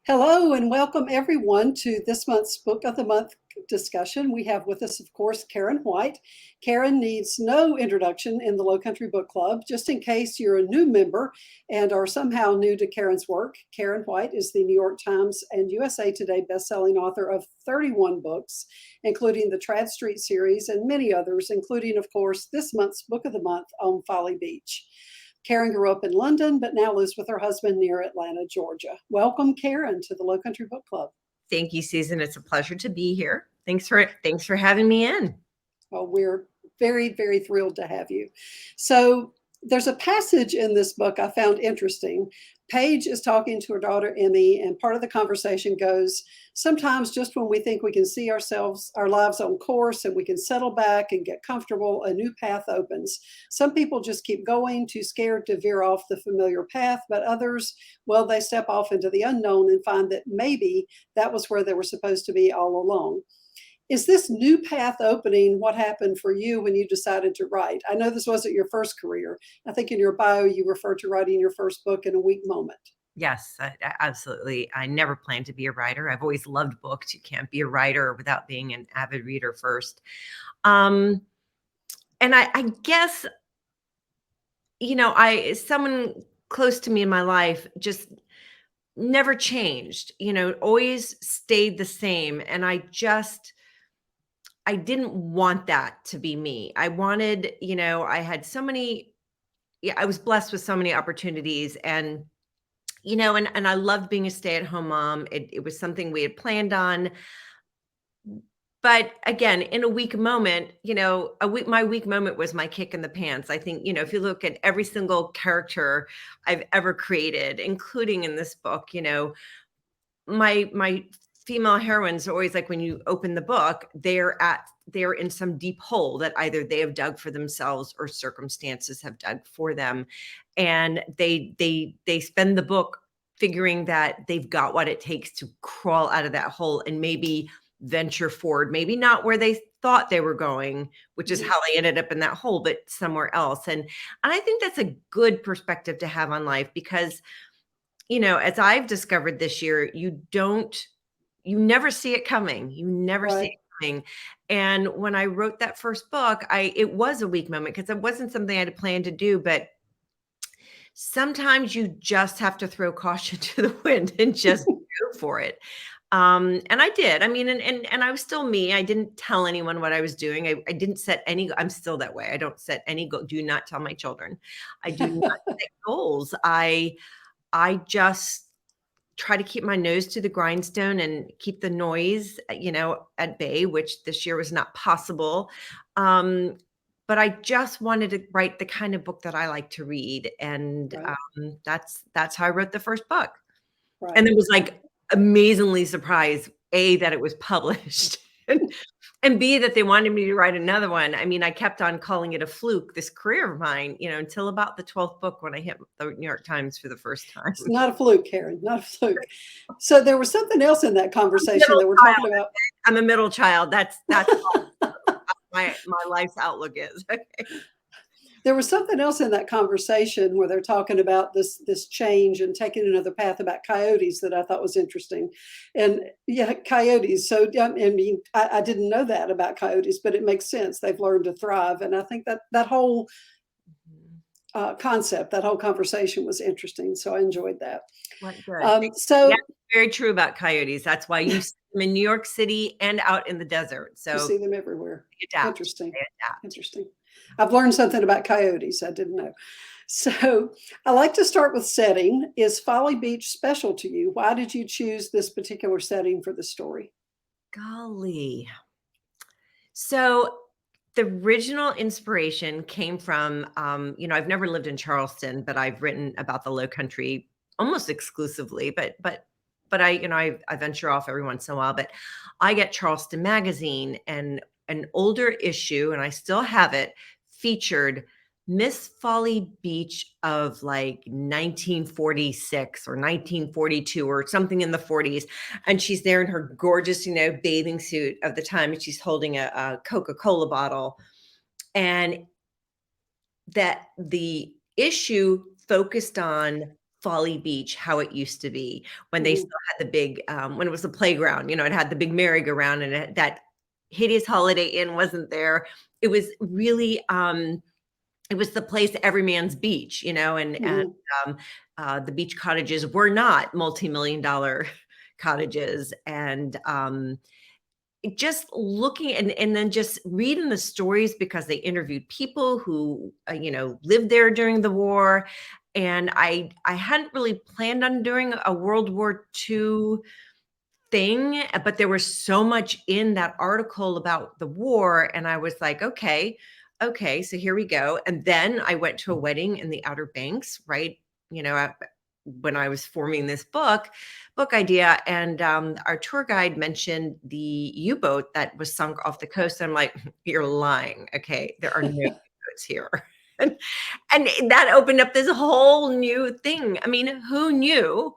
Hello and welcome everyone to this month's Book of the Month discussion. We have with us, of course, Karen White. Karen needs no introduction in the Lowcountry Book Club. Just in case you're a new member and are somehow new to Karen's work, Karen White is the New York Times and USA Today bestselling author of 31 books, including the Trad Street series and many others, including, of course, this month's Book of the Month on Folly Beach. Karen grew up in London, but now lives with her husband near Atlanta, Georgia. Welcome, Karen, to the Lowcountry Book Club. Thank you, Susan. It's a pleasure to be here. Thanks for having me in. Well, we're very, very thrilled to have you. So there's a passage in this book I found interesting. Paige is talking to her daughter, Emmy, and part of the conversation goes, sometimes just when we think we can see our lives on course and we can settle back and get comfortable, a new path opens. Some people just keep going, too scared to veer off the familiar path, but others, well, they step off into the unknown and find that maybe that was where they were supposed to be all along. Is this new path opening what happened for you when you decided to write? I know this wasn't your first career. I think in your bio, you referred to writing your first book in a weak moment. Yes, absolutely. I never planned to be a writer. I've always loved books. You can't be a writer without being an avid reader first. And I guess, someone close to me in my life just never changed, always stayed the same. And I didn't want that to be me. I wanted, I had so many, I was blessed with so many opportunities and, and I loved being a stay-at-home mom. It was something we had planned on. But again, in a weak moment, my weak moment was my kick in the pants. I think, if you look at every single character I've ever created, including in this book, my female heroines are always like, when you open the book, they're in some deep hole that either they have dug for themselves or circumstances have dug for them. And they spend the book figuring that they've got what it takes to crawl out of that hole and maybe venture forward, maybe not where they thought they were going, which is how they ended up in that hole, but somewhere else. And I think that's a good perspective to have on life because, as I've discovered this year, you never see it coming. You never see it coming. And when I wrote that first book, it was a weak moment because it wasn't something I had planned to do, but sometimes you just have to throw caution to the wind and just go for it. And I did. I mean, and I was still me. I didn't tell anyone what I was doing. I didn't set any, I'm still that way. I don't set any goal. Do not tell my children. I do not set goals. I just try to keep my nose to the grindstone and keep the noise, at bay, which this year was not possible. But I just wanted to write the kind of book that I like to read. And that's how I wrote the first book. Right. And it was like amazingly surprised, A, that it was published. And B, that they wanted me to write another one. I mean, I kept on calling it a fluke, this career of mine, until about the 12th book when I hit the New York Times for the first time. It's not a fluke, Karen, not a fluke. So there was something else in that conversation that we're talking about. I'm a middle child. That's my life's outlook is. Okay. There was something else in that conversation where they're talking about this change and taking another path about coyotes that I thought was interesting. And yeah, coyotes. So I mean, I didn't know that about coyotes, but it makes sense. They've learned to thrive. And I think that whole concept, that whole conversation was interesting. So I enjoyed that. So very true about coyotes. That's why you see them in New York City and out in the desert. So you see them everywhere. Interesting. Interesting. I've learned something about coyotes I didn't know. So I like to start with setting. Is Folly Beach special to you? Why did you choose this particular setting for the story? Golly. So the original inspiration came from, I've never lived in Charleston, but I've written about the Lowcountry almost exclusively, but I venture off every once in a while, but I get Charleston Magazine, and an older issue, and I still have it, featured Miss Folly Beach of like 1946 or 1942 or something in the 40s. And she's there in her gorgeous, bathing suit of the time, and she's holding a Coca-Cola bottle. And that the issue focused on Folly Beach how it used to be when they Mhm. still had the big when it was a playground, it had the big merry-go-round, and that hideous Holiday Inn wasn't there. It was really it was the place, every man's beach, and Mhm. um, the beach cottages were not multi-million dollar cottages. And just looking and then just reading the stories, because they interviewed people who lived there during the war. And I hadn't really planned on doing a World War II thing, but there was so much in that article about the war, and I was like, okay, so here we go. And then I went to a wedding in the Outer Banks, right? When I was forming this book idea, and our tour guide mentioned the U-boat that was sunk off the coast. I'm like, you're lying. Okay, there are no U-boats here. and, and that opened up this whole new thing. I mean, who knew?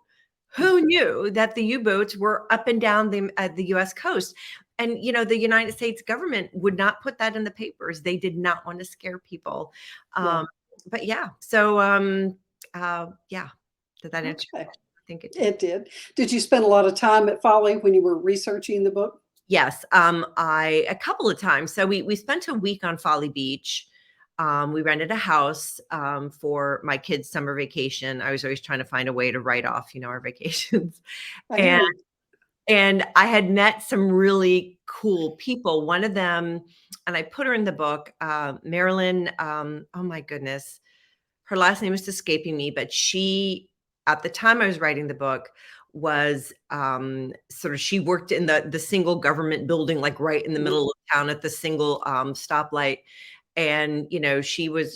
Who knew that the U-boats were up and down the U.S. coast? And the United States government would not put that in the papers. They did not want to scare people. Yeah. Um, but yeah, so yeah, did that answer your Okay. question? I think it did. It did. Did you spend a lot of time at Folly when you were researching the book? Yes, I a couple of times. So we spent a week on Folly Beach. We rented a house for my kids' summer vacation. I was always trying to find a way to write off, our vacations. I And hear you. And I had met some really cool people. One of them, and I put her in the book, Marilyn. Oh my goodness, her last name is escaping me, but she, at the time I was writing the book, was she worked in the single government building, like right in the Mhm. middle of town at the single stoplight. And she was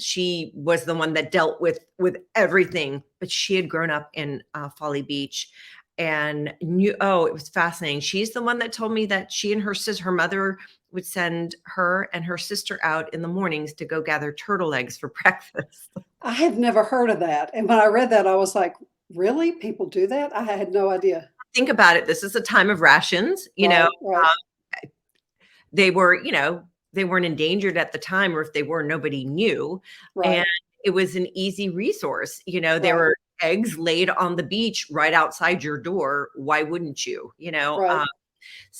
the one that dealt with everything, but she had grown up in Folly Beach and knew. Oh, it was fascinating. She's the one that told me that she and her mother would send her and her sister out in the mornings to go gather turtle eggs for breakfast. I had never heard of that. And when I read that, I was like, really? People do that? I had no idea. Think about it. This is a time of rations. Right, right, They were, they weren't endangered at the time, or if they were, nobody knew. And right, it was an easy resource. There right, were eggs laid on the beach right outside your door. Why wouldn't you? right.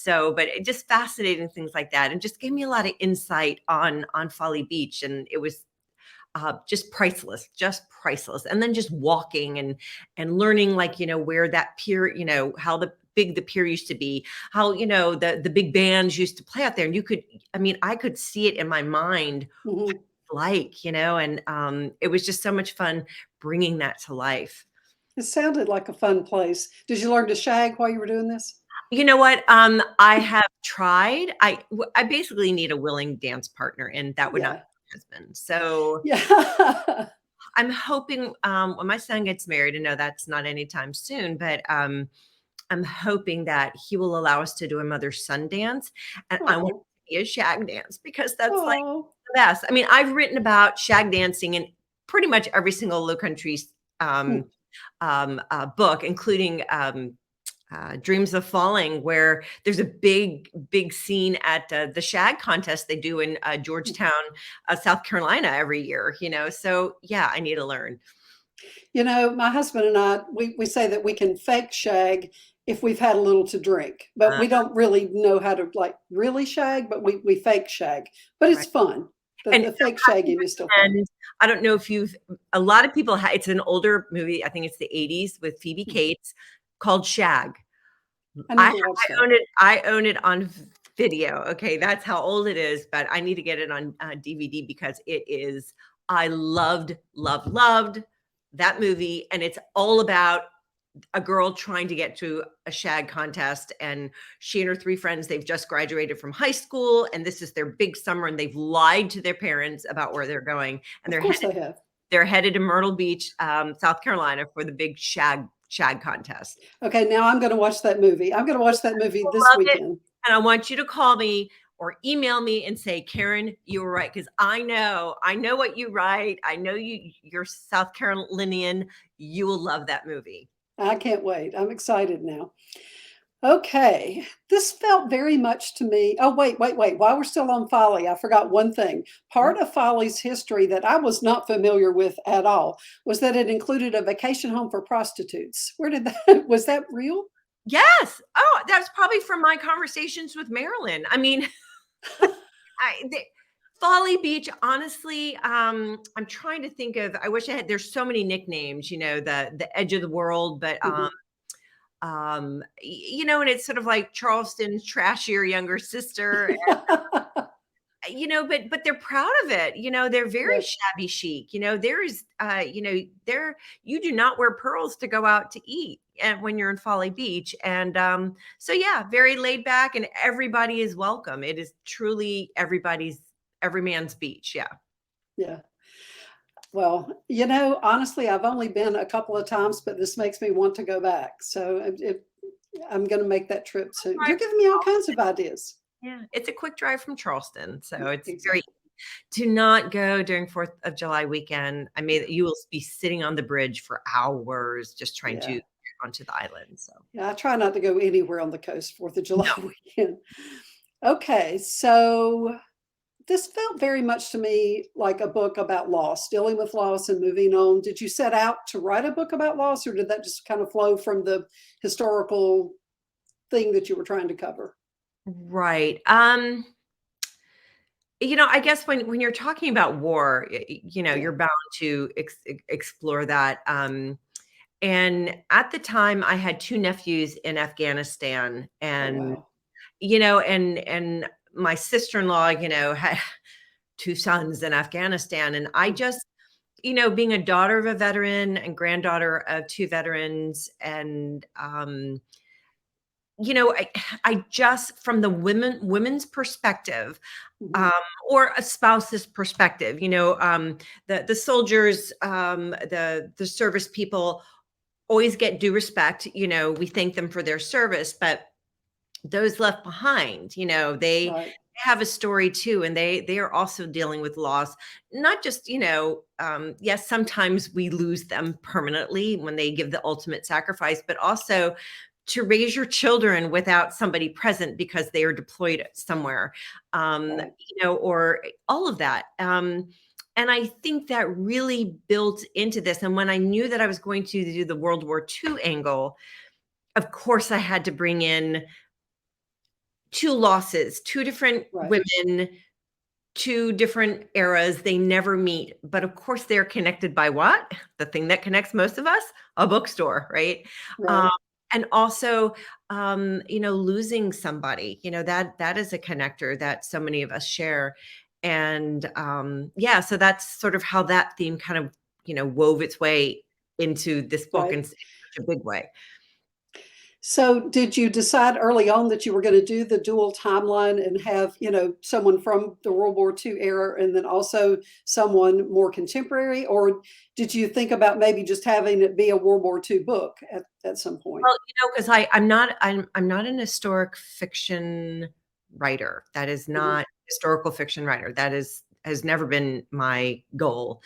But it just fascinating things like that, and just gave me a lot of insight on Folly Beach, and it was just priceless, just priceless. And then just walking and learning, like, where that pier, how big the pier used to be, how, the big bands used to play out there. And I could see it in my mind, Mhm. and it was just so much fun bringing that to life. It sounded like a fun place. Did you learn to shag while you were doing this? You know what? I have tried. I basically need a willing dance partner, and that would not Yeah. be my husband. So Yeah. I'm hoping when my son gets married, and no, that's not anytime soon, but I'm hoping that he will allow us to do a mother-son dance. And I want Oh, it to be a shag dance, because that's like oh. the best. I mean, I've written about shag dancing in pretty much every single Low Country Hmm. book, including Dreams of Falling, where there's a big scene at the shag contest they do in Georgetown, South Carolina every year. So yeah, I need to learn. My husband and I, we say that we can fake shag if we've had a little to drink, but Uh, we don't really know how to like really shag, but we fake shag. But it's right. fun. The, And the fake shagging is still fun. and I don't know if a lot of people, it's an older movie. I think it's the 80s with Phoebe Hmm. Cates, called Shag. I I need to watch I that. own it. I own it on video. Okay, that's how old it is. But I need to get it on DVD, because it is. I loved that movie, and it's all about a girl trying to get to a shag contest, and she and her three friends, they've just graduated from high school, and this is their big summer, and they've lied to their parents about where they're going, and Of course they have. they're headed to Myrtle Beach, South Carolina, for the big shag contest. Okay, now I'm going to watch that movie. I'm going to watch that movie this Love it. weekend. And I want you to call me or email me and say, Karen, you were right. Because I know what you write. I know you're South Carolinian. You will love that movie. I can't wait. I'm excited now. Okay, this felt very much to me. Oh, wait. While we're still on Folly, I forgot one thing. Part of Folly's history that I was not familiar with at all was that it included a vacation home for prostitutes. Where did that, was that real? Yes. Oh, that's probably from my conversations with Marilyn. I mean, the Folly Beach, honestly, I'm trying to think of, I wish I had, there's so many nicknames, the edge of the world, but Mhm. and it's sort of like Charleston's trashier younger sister. But they're proud of it. They're very Yeah, shabby chic. There is there you do not wear pearls to go out to eat and when you're in Folly Beach. And so yeah, very laid back and everybody is welcome. It is truly every man's beach. Yeah. yeah. Well, honestly, I've only been a couple of times, but this makes me want to go back. So I'm going to make that trip soon. Drive You're from giving me all kinds Charleston. of ideas. Yeah. It's a quick drive from Charleston. So it's very Exactly. do not go during 4th of July weekend. You will be sitting on the bridge for hours just trying to Yeah. get onto the island. So Yeah, I try not to go anywhere on the coast 4th of July no. weekend. Okay, so this felt very much to me like a book about loss, dealing with loss and moving on. Did you set out to write a book about loss, or did that just kind of flow from the historical thing that you were trying to cover? Right. I guess when you're talking about war, Yeah. you're bound to explore that. And at the time, I had two nephews in Afghanistan, Oh, and wow. and my sister-in-law, had two sons in Afghanistan, and I Mm. just, being a daughter of a veteran and granddaughter of two veterans, and I, I just from the women's perspective, Mhm. um, or a spouse's perspective. The soldiers, the service people always get due respect. We thank them for their service, but those left behind, they Right, have a story too, and they are also dealing with loss. Not just, yes, sometimes we lose them permanently when they give the ultimate sacrifice, but also to raise your children without somebody present because they are deployed somewhere, right, or all of that. And I think that really built into this. And when I knew that I was going to do the World War II angle, of course, I had to bring in two losses, two different right, women, two different eras. They never meet, but of course, they're connected by what? The thing that connects most of us, a bookstore, right? Um, right, and also, losing somebody, that is a connector that so many of us share. And yeah, so that's sort of how that theme kind of, wove its way into this book right. in such a big way. So did you decide early on that you were going to do the dual timeline and have, someone from the World War II era and then also someone more contemporary? Or did you think about maybe just having it be a World War II book at some point? Well, because I'm not an historic fiction writer. That is Mhm. not historical fiction writer. That has never been my goal.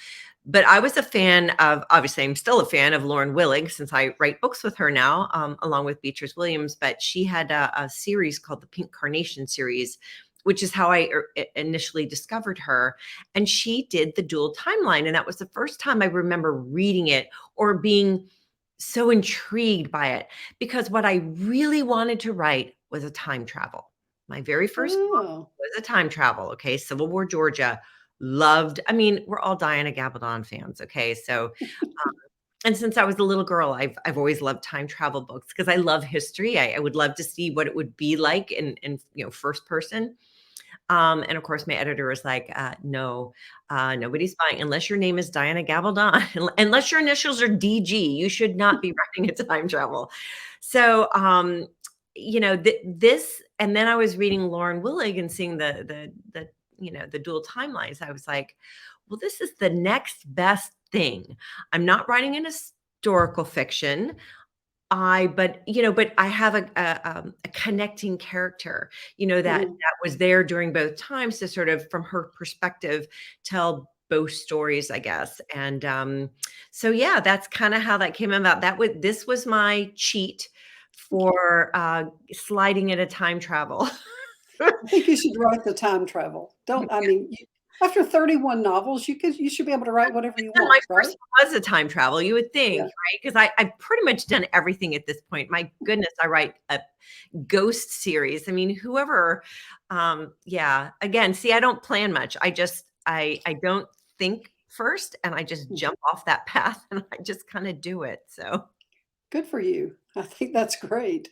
But I was a fan of, obviously, I'm still a fan of Lauren Willig since I write books with her now, along with Beatrice Williams. But she had a series called the Pink Carnation series, which is how I initially discovered her. And she did the dual timeline. And that was the first time I remember reading it or being so intrigued by it, because what I really wanted to write was a time travel. My very first book Oh, was a time travel. Okay. Civil War Georgia. Loved, I mean, we're all Diana Gabaldon fans. Okay. So, and since I was a little girl, I've always loved time travel books because I love history. I would love to see what it would be like in first person. And of course, my editor was like, no, nobody's buying unless your name is Diana Gabaldon, unless your initials are DG, you should not be writing a time travel. So, this, and then I was reading Lauren Willig and seeing the dual timelines. I was like, well, this is the next best thing. I'm not writing an historical fiction. But I have a connecting character, that mhm. was there during both times to sort of, from her perspective, tell both stories, I guess. And so yeah, that's kind of how that came about. This was my cheat for sliding into time travel. I think you should write the time travel. Don't, I mean, after 31 novels, you should be able to write whatever you My want, right? first one was a time travel, you would think, Yeah. right? Because I've pretty much done everything at this point. My goodness, I write a ghost series. I mean, whoever, yeah. Again, see, I don't plan much. I don't think first, and I just Hmm. jump off that path, and I just kind of do it. So Good for you. I think that's great.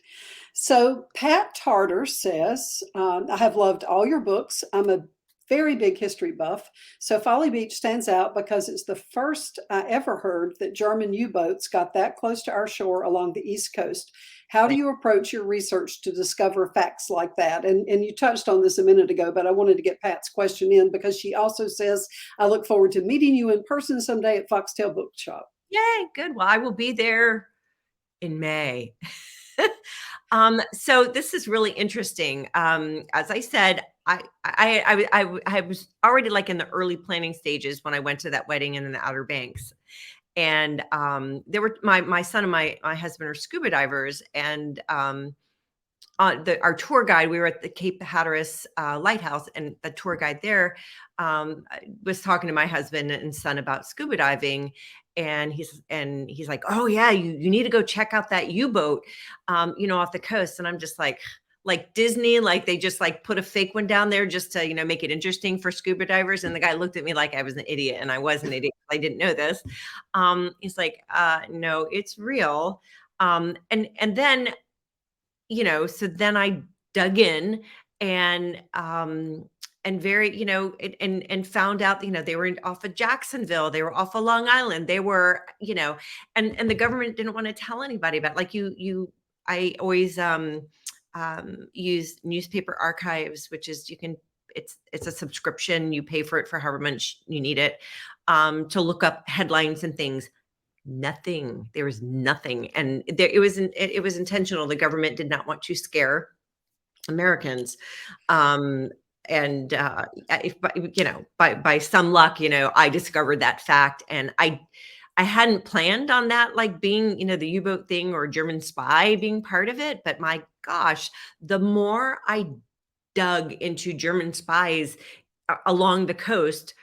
So Pat Tarter says, I have loved all your books. I'm a very big history buff. So Folly Beach stands out because it's the first I ever heard that German U-boats got that close to our shore along the East Coast. How do you approach your research to discover facts like that? And you touched on this a minute ago, but I wanted to get Pat's question in because she also says, I look forward to meeting you in person someday at Foxtail Bookshop. yay, good. Well, I will be there in May. So this is really interesting. As I said, I was already like in the early planning stages when I went to that wedding in the Outer Banks, and there were my son and my husband are scuba divers, and our tour guide, we were at the Cape Hatteras lighthouse, and the tour guide there was talking to my husband and son about scuba diving, and he's like, oh yeah, you need to go check out that U-boat, off the coast. And I'm just like Disney, like they just like put a fake one down there just to make it interesting for scuba divers. And the guy looked at me like I was an idiot, and I was an idiot. I didn't know this. He's like, no, it's real. And then so then I dug in, and very, and found out, they were off of Jacksonville, they were off of Long Island, they were, and the government didn't want to tell anybody about, like, I always use newspaper archives, which is, it's a subscription, you pay for it for however much you need it, to look up headlines and things. Nothing. There was nothing, and it was intentional. The government did not want to scare Americans, and if by some luck, I discovered that fact, and I hadn't planned on that, like being the U-boat thing or German spy being part of it. But my gosh, the more I dug into German spies along the coast,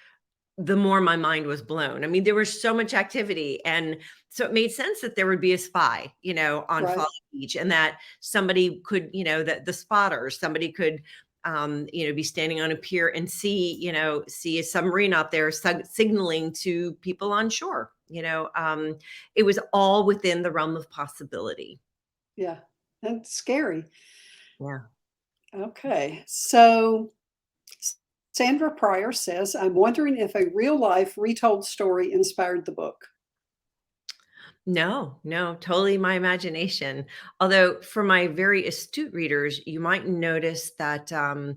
the more my mind was blown. I mean, there was so much activity. And so it made sense that there would be a spy, on Right. Folly Beach, and that somebody could, that the spotter, somebody could, be standing on a pier and see a submarine out there signaling to people on shore. It was all within the realm of possibility. Yeah. That's scary. Yeah. Okay. So Sandra Pryor says, I'm wondering if a real life retold story inspired the book. No, no, totally my imagination. Although for my very astute readers, you might notice that a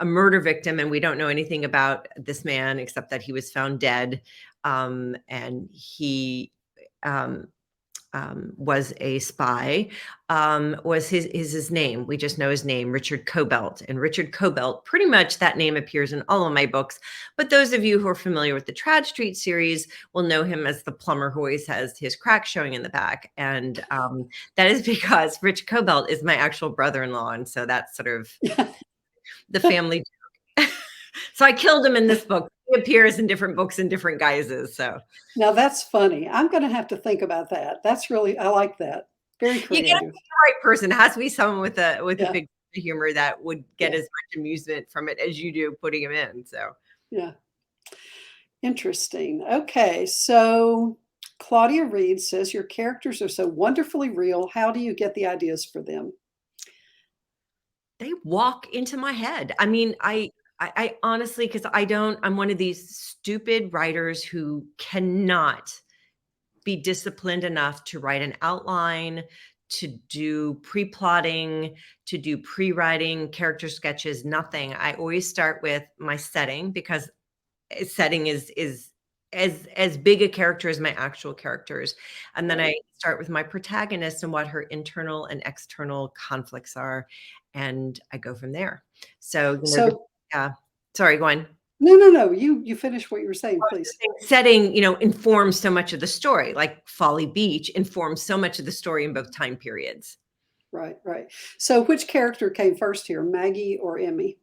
murder victim, and we don't know anything about this man except that he was found dead, and he um, was a spy, was his name. We just know his name, Richard Cobelt. And Richard Cobelt, pretty much that name appears in all of my books. But those of you who are familiar with the Trad Street series will know him as the plumber who always has his crack showing in the back. And that is because Rich Cobelt is my actual brother-in-law. And so that's sort of the family joke. So I killed him in this book. He appears in different books in different guises. So Now that's funny. I'm going to have to think about that. That's really, I like that. Very you get creative. the right person. It has to be someone with a Yeah. big humor that would get Yeah. as much amusement from it as you do putting him in. So Yeah. Interesting. Okay. So Claudia Reed says, your characters are so wonderfully real. How do you get the ideas for them? they walk into my head. I mean, I honestly, because I'm one of these stupid writers who cannot be disciplined enough to write an outline, to do pre-plotting, to do pre-writing, character sketches, nothing. I always start with my setting, because setting is as big a character as my actual characters. And then Right. I start with my protagonist and what her internal and external conflicts are, and I go from there. So So yeah, sorry, go on. No, no, no. You finish what you were saying, please. Setting, informs so much of the story. Like Folly Beach informs so much of the story in both time periods. Right, right. So which character came first here, Maggie or Emmy?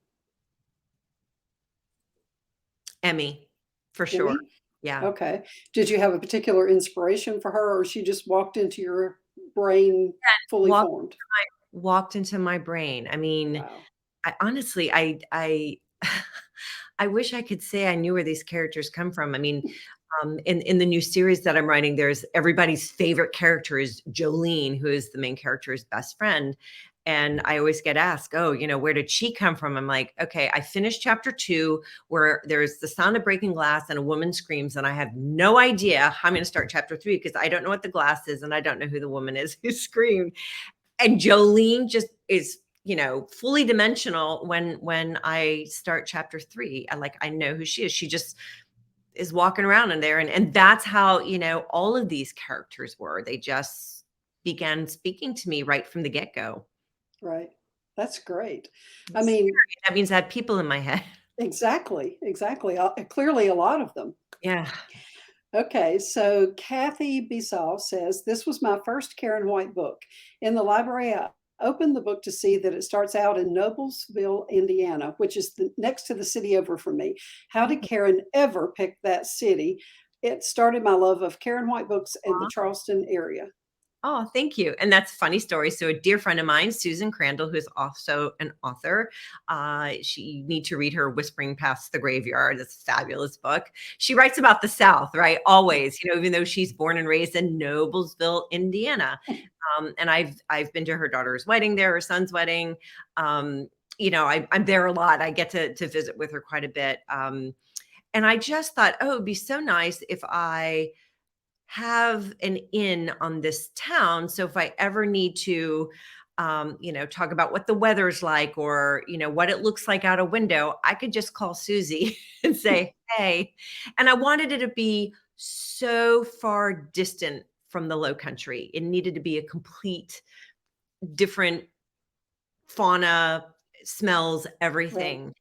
Emmy, for sure. Emmy? Yeah. Okay. Did you have a particular inspiration for her, or she just walked into your brain fully Walked formed? walked into my brain. I mean, Wow. I honestly, I I wish I could say I knew where these characters come from. I mean, in the new series that I'm writing, there's everybody's favorite character is Jolene, who is the main character's best friend. And I always get asked, oh, where did she come from? I'm like, okay, I finished chapter 2 where there's the sound of breaking glass and a woman screams, and I have no idea how I'm going to start chapter 3 because I don't know what the glass is and I don't know who the woman is who screamed. And Jolene just is, fully dimensional when I start chapter 3. I know who she is. She just is walking around in there, and that's how, all of these characters were. They just began speaking to me right from the get-go. Right. That's great. I It's mean, scary. That means I had people in my head. exactly, exactly. Clearly, a lot of them. Yeah. Okay, so Kathy Bisall says, this was my first Karen White book. In the library, I opened the book to see that it starts out in Noblesville, Indiana, which is next to the city over from me. How did Karen ever pick that city? It started my love of Karen White books in the Charleston area. Oh, thank you. And that's a funny story. So a dear friend of mine, Susan Crandall, who's also an author, you need to read her Whispering Past the Graveyard. It's a fabulous book. She writes about the South, right? Always, even though she's born and raised in Noblesville, Indiana. And I've been to her daughter's wedding there, her son's wedding. I'm there a lot. I get to visit with her quite a bit. And I just thought, oh, it'd be so nice if I have an in on this town. So if I ever need to, talk about what the weather's like or, what it looks like out a window, I could just call Susie and say, hey. And I wanted it to be so far distant from the Lowcountry. It needed to be a complete different fauna, smells, Right. everything.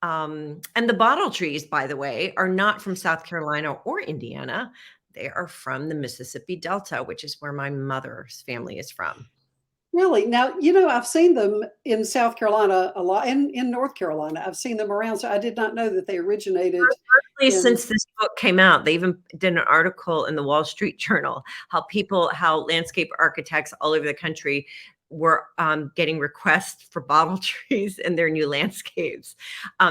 And the bottle trees, by the way, are not from South Carolina or Indiana. They are from the Mississippi Delta, which is where my mother's family is from. Really? Now, I've seen them in South Carolina a lot, and in North Carolina. I've seen them around, so I did not know that they originated in. Since this book came out, they even did an article in the Wall Street Journal how landscape architects all over the country were getting requests for bottle trees in their new landscapes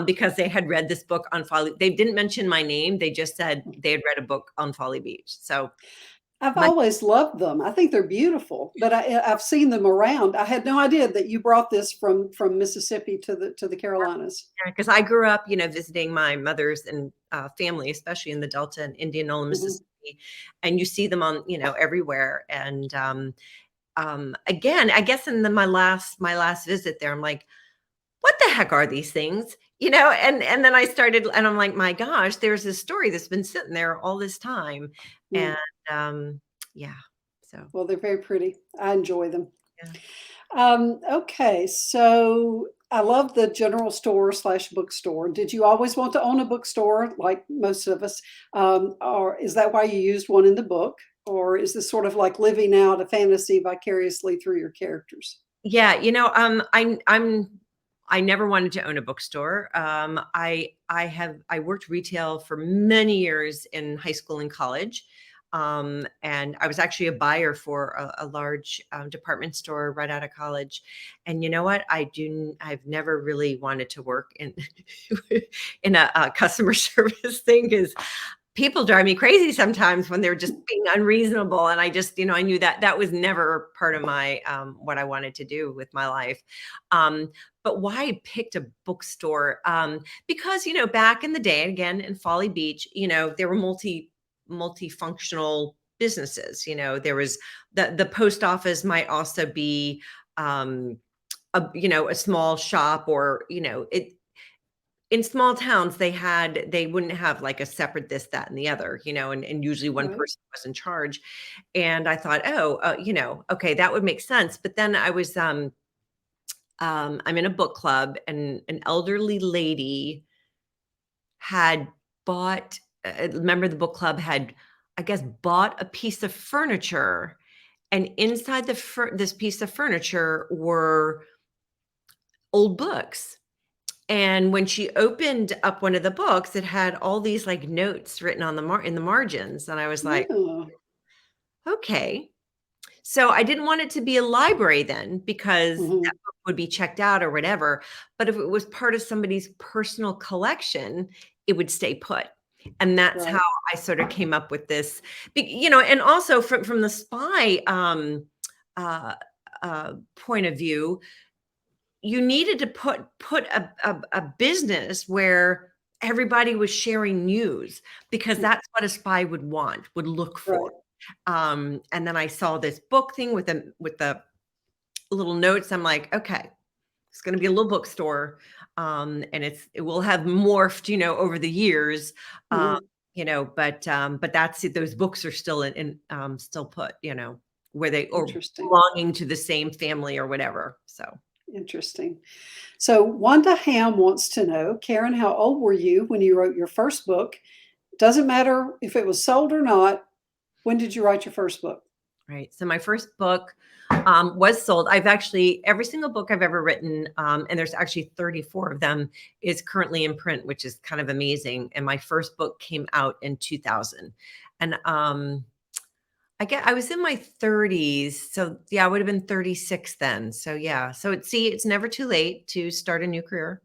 because they had read this book on Folly. They didn't mention my name. They just said they had read a book on Folly Beach. So I've my always loved them. I think they're beautiful, but I've seen them around. I had no idea that you brought this from Mississippi to the Carolinas. because I grew up, visiting my mother's and family, especially in the Delta and Indianola, Mhm. Mississippi, and you see them on, everywhere. And again, I guess in my last visit there, I'm like, what the heck are these things? And then I started, and I'm like, my gosh, there's this story that's been sitting there all this time, and Mm. yeah, so Well, they're very pretty. I enjoy them. yeah. Okay, so I love the general store slash bookstore. Did you always want to own a bookstore like most of us? Or is that why you used one in the book? Or is this sort of like living out a fantasy vicariously through your characters? Yeah, I never wanted to own a bookstore. I worked retail for many years in high school and college. And I was actually a buyer for a large department store right out of college. And you know what? I've never really wanted to work in in a customer service thing because people drive me crazy sometimes when they're just being unreasonable. And I just, I knew that that was never part of my, what I wanted to do with my life. But why I picked a bookstore, because, back in the day, again, in Folly Beach, there were multifunctional businesses. There was the post office might also be, a small shop, or, in small towns, they wouldn't have like a separate this, that, and the other, and usually one Right. person was in charge. And I thought, oh, okay, that would make sense. But then I'm in a book club, and an elderly lady had bought, remember the book club had, I guess, bought a piece of furniture, and inside this piece of furniture were old books. And when she opened up one of the books, it had all these like notes written on in the margins. And I was like, Oh, okay. So I didn't want it to be a library then, because that mhm, book would be checked out or whatever. But if it was part of somebody's personal collection, it would stay put. And that's how right, I sort of came up with this, and also from the spy uh, point of view, you needed to put a business where everybody was sharing news, because mm, that's what a spy would look for. right, And then I saw this book thing with the little notes. I'm like, okay, it's going to be a little bookstore, and it will have morphed, over the years, um, mhm, but that's it. Those books are still still put, where they or interesting, belonging to the same family or whatever. So. interesting. So Wanda Ham wants to know, Karen, how old were you when you wrote your first book? Doesn't matter if it was sold or not. When did you write your first book? Right. So my first book was sold. Every single book I've ever written, and there's actually 34 of them, is currently in print, which is kind of amazing. And my first book came out in 2000. And I was in my 30s. So yeah, I would have been 36 then. So yeah. So it's never too late to start a new career.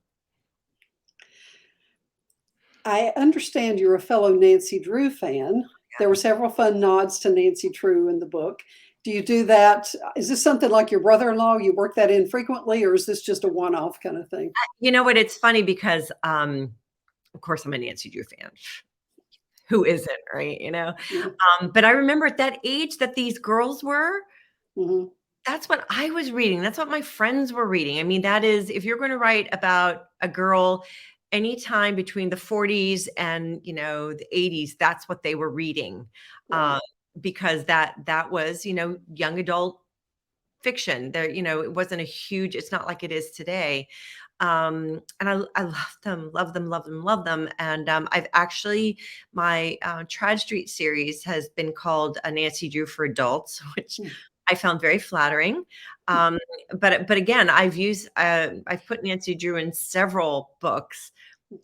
I understand you're a fellow Nancy Drew fan. There were several fun nods to Nancy Drew in the book. Do you do that? Is this something like your brother-in-law? You work that in frequently, or is this just a one-off kind of thing? You know what? It's funny because, of course, I'm a Nancy Drew fan. Who isn't, right? Yeah. But I remember at that age that these girls were, Mhm. that's what I was reading. That's what my friends were reading. I mean, that is, if you're going to write about a girl anytime between the 40s and, the 80s, that's what they were reading. Right. Um, because that was, young adult fiction. There, it wasn't it's not like it is today. And I love them, love them, love them, love them. And I've actually, my Trad Street series has been called a Nancy Drew for Adults, which Mm. I found very flattering. Um, but again, I've put Nancy Drew in several books,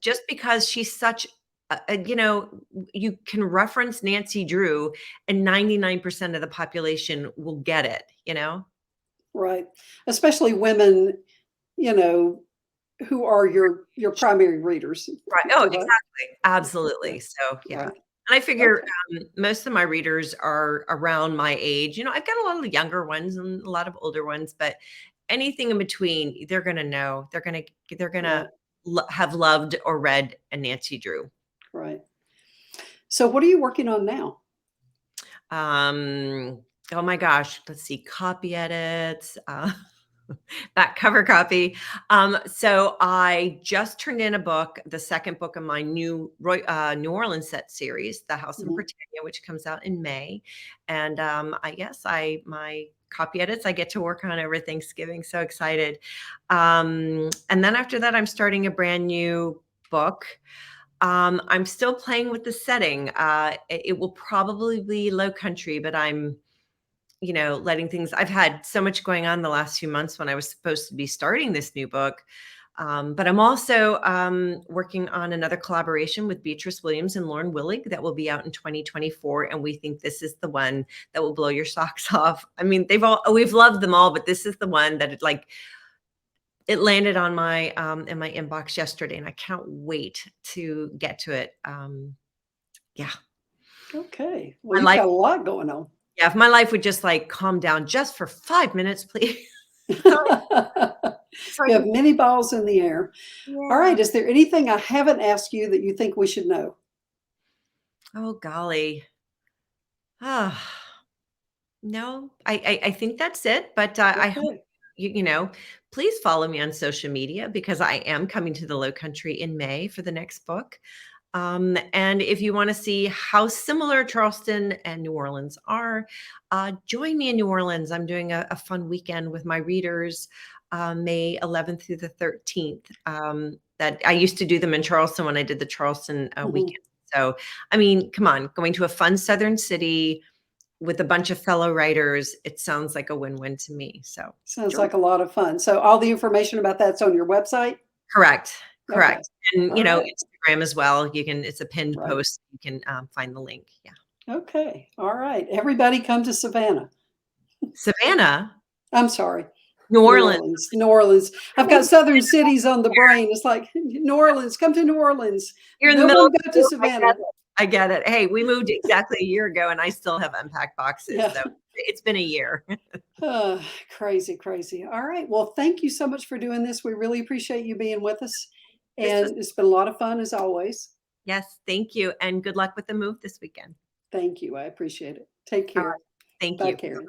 just because she's such you can reference Nancy Drew and 99% of the population will get it. Right. Especially women, you know, who are your primary readers. Right. Oh, Correct? exactly. Yeah. Absolutely. So, yeah. Right. And I figure, Okay. most of my readers are around my age. I've got a lot of younger ones and a lot of older ones, but anything in between, they're gonna know. They're gonna Right. have loved or read a Nancy Drew. Right. So what are you working on now? Um, oh my gosh, let's see, copy edits, that cover copy. So I just turned in a book, the second book of my New Orleans set series, The House in Mhm. Britannia, which comes out in May. And I guess my copy edits I get to work on over Thanksgiving. So excited. And then after that, I'm starting a brand new book. I'm still playing with the setting. It will probably be low country, but I'm, letting things. I've had so much going on the last few months when I was supposed to be starting this new book. But I'm also working on another collaboration with Beatrice Williams and Lauren Willig that will be out in 2024. And we think this is the one that will blow your socks off. I mean, we've loved them all, but this is the one that it landed on my in my inbox yesterday, and I can't wait to get to it. Yeah, Okay. Well, my you've life. got a lot going on. Yeah, if my life would just like calm down just for 5 minutes, please. So I You can, have many balls in the air. All yeah. right. Is there anything I haven't asked you that you think we should know? Oh golly. Ah, no, I think that's it. But I hope Okay. please follow me on social media, because I am coming to the Low Country in May for the next book. And if you want to see how similar Charleston and New Orleans are, join me in New Orleans. I'm doing a fun weekend with my readers, May 11th through the 13th. that I used to do them in Charleston when I did the Charleston Mhm. weekend. So, I mean, come on, going to a fun Southern city with a bunch of fellow writers, it sounds like a win-win to me. So, Sounds like a lot of fun. So all the information about that's on your website? correct, Okay. correct. And, All right. Instagram as well. It's a pinned Right. post. You can find the link. Yeah. Okay. All right. Everybody come to Savannah. Savannah, I'm sorry. New New Orleans. Orleans. New Orleans. I've got Southern cities on the brain. It's like New Orleans. Come to New Orleans. You're in the No middle one of go the to field. Savannah. I get it. Hey, we moved exactly a year ago and I still have unpacked boxes. Yeah. So it's been a year. Crazy, crazy. All right. Well, thank you so much for doing this. We really appreciate you being with us. This was, And it's been a lot of fun as always. yes, thank you. And good luck with the move this weekend. Thank you. I appreciate it. Take All care. right. Thank Bye, you. Karen.